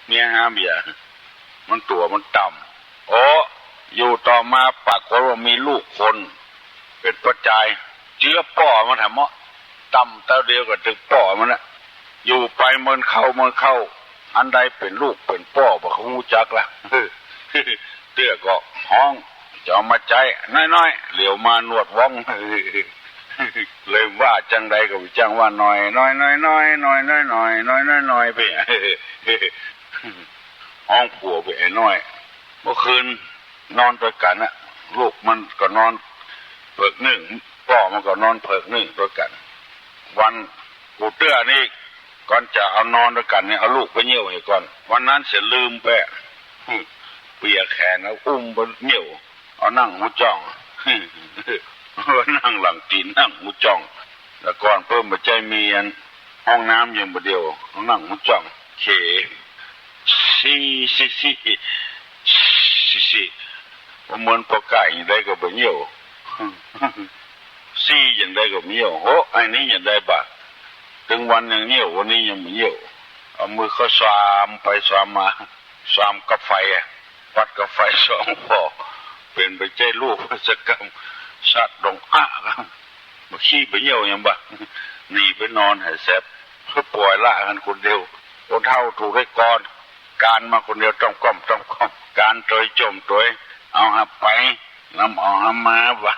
เมียหาเมียมันตัวมันต่ำโอ้อยู่ต่อมาปากฏว่ามีลูกคนเป็นปัจจัยเชื้อป่อมันทำเมาะต่ำเต้าเดียวกับตึกป่อมันนะอยู่ไปมันเข้าอันใดเป็นลูกเป็นป่อบ่เขาหูจักละเตี้ยก็ห้องจะเอามาใจน้อยๆเหลียวมานวดว่องเลยว่าจังใดก็จังว่าน้อยไปห้องผัวไปไอ้น้อยเมื่อคืนนอนด้วยกันนะลูกมันก็นอนเพิกหนึ่งพ่อมันก็นอนเพิกหนึ่งด้วยกันวันกูเตื้อนี่ก่อนจะเอานอนด้วยกันเนี่ยเอาลูกไปเยี่ยวให้ก่อนวันนั้นเสียลืมไปเปียแขนเอาอุ้มไปเยี่ยวเอานั่งหูจ้องนั่งหลังตีนนั่งหูจ้องแล้วก่อนเพิ่มมาใจมีอันห้องน้ำยังบ่เดียวนั่งหูจ้องเขซี่ว่าเหมือนปลาไก่อย่างใดก็บ่เยี่ยวซี่อย่างใดก็ไม่เยี่ยวโอ้ไอ้นี้อย่างใดบ้าถึงวันอย่างเยี่ยววันนี้ยังไม่เยี่ยวเอามือเขาสามไปสามมาสามกับไฟปัดกับไฟสองพอเป็นไปใจลูกสกรรมสัตว์ดงมาขี้ไปเยี่ยวยังบ้าหนีไปนอนให้แซบเพื่อปล่อยละกันคนเดียวคนเท่าถูกได้ก่อนการมาคนเดียวต้องก้มการโดยจมโดยเอาหับไปนำเอาหับมาว่า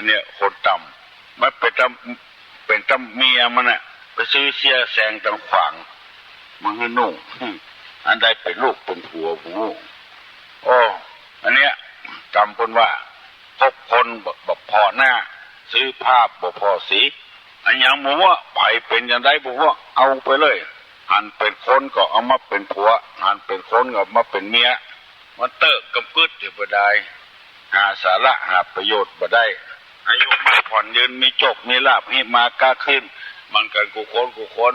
เนี่ยคนต่ำไม่เป็นตำเมียมันน่ะไปซื้อเสียแสงต่างขวางมันให้นุ่งอันใดเป็นลูกเป็นผัวผู้โอ้อันเนี้ยจำคนว่าพบคนแบบพอหน้าซื้อภาพแบบพอสีอันอย่างบอกว่าไปเป็นอย่างไรบอกว่าเอาไปเลยหันเป็นคนก็เอามาเป็นผัวหันเป็นคนก็มาเป็นเมียมันเติบกำกึดอยู่บ่ได้หาสาระหาประโยชน์บ่ได้อายุมาผ่อนยืนมีจบมีลาภให้มากล้าขึ้นมันกันกูคน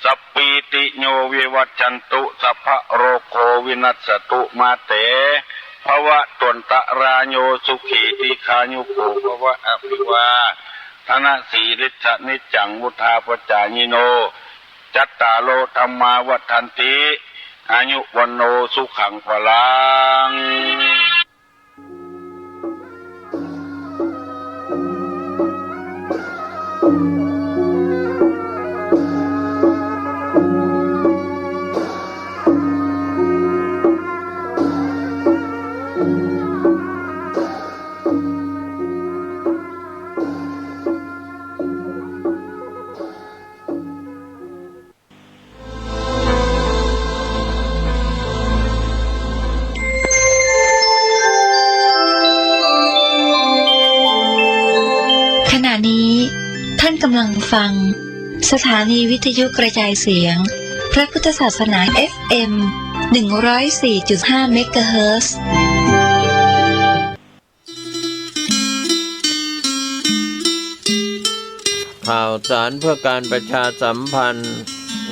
สัพปีติโยวิวัจจันตุสัพพะโรโควินัสสตุมาเตภวะตนตะราโยสุขีติคายุโกภวะอภิวาธนะสีริชนิจังมุทาปจายิโนจัตตาโลธรรมาวัฏันติอายุวันโนสุขังพลังขณะนี้ท่านกำลังฟังสถานีวิทยุกระจายเสียงพระพุทธศาสนา FM 104.5 เมกะเฮิรตซ์ข่าวสารเพื่อการประชาสัมพันธ์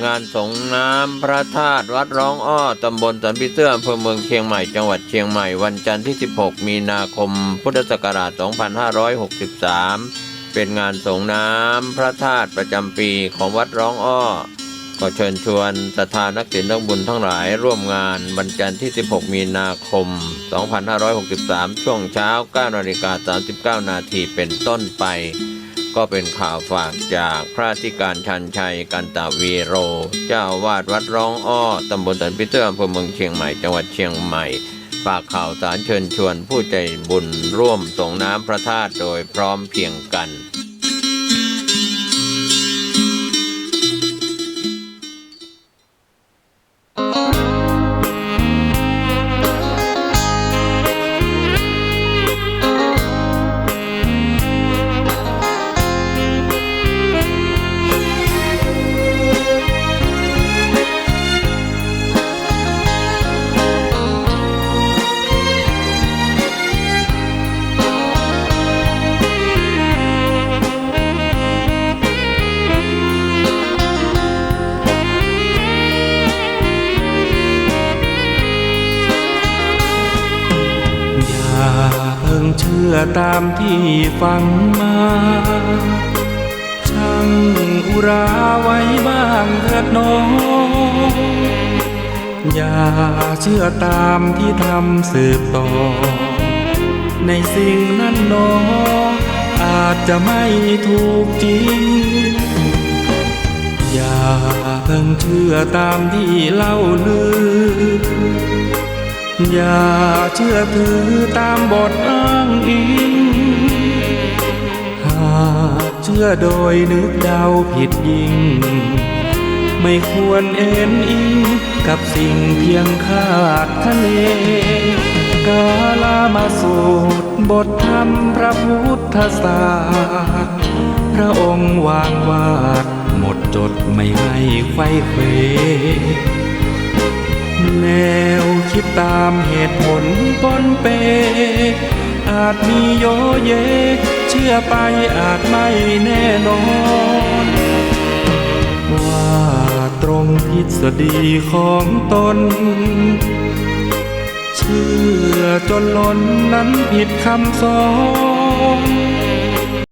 งานสงน้ำพระธาตุวัดร้องอ้อตำบลสันพิเตื้ออำเภอเมืองเชียงใหม่จังหวัดเชียงใหม่วันจันทร์ที่16มีนาคมพุทธศักราช2563เป็นงานสงน้ำพระธาตุประจำปีของวัดร้องอ้อก็เชิญชวนศรัทธานักศีลนักบุญทั้งหลายร่วมงานวันจันทร์ที่16มีนาคม2563ช่วงเช้า 9:39 นาทีเป็นต้นไปก็เป็นข่าวฝากจากพระอธิการชันชัยกันตวีโรเจ้าอาวาสวัดร้องอ้อตำบลสันพิเตื้ออำเภอเมืองเชียงใหม่จังหวัดเชียงใหม่ฝากข่าวสารเชิญชวนผู้ใจบุญร่วมส่งน้ำพระธาตุโดยพร้อมเพรียงกัน เชื่อตามที่ฟังมาช่างอุราไว้บ้างเถิดน้อง อย่าเชื่อตามที่ทำสืบต่อในสิ่งนั้นหนออาจจะไม่ถูกจริงอย่าเพิ่งเชื่อตามที่เล่าลืออย่าเชื่อถือตามบทอ้างอิงหากเชื่อโดยนึกเดาผิดยิ่งไม่ควรเอ็นอิงกับสิ่งเพียงคาดคะเนกาลามาสูตรบทธรรมพระพุทธศาสตร์พระองค์วางวาดหมดจดไม่ให้ไขว้เขวแนวคิดตามเหตุผลปนเปอาจมีโยเยเชื่อไปอาจไม่แน่นอนว่าตรงทฤษฎีของตนเชื่อจนล้นนั้นผิดคำสอน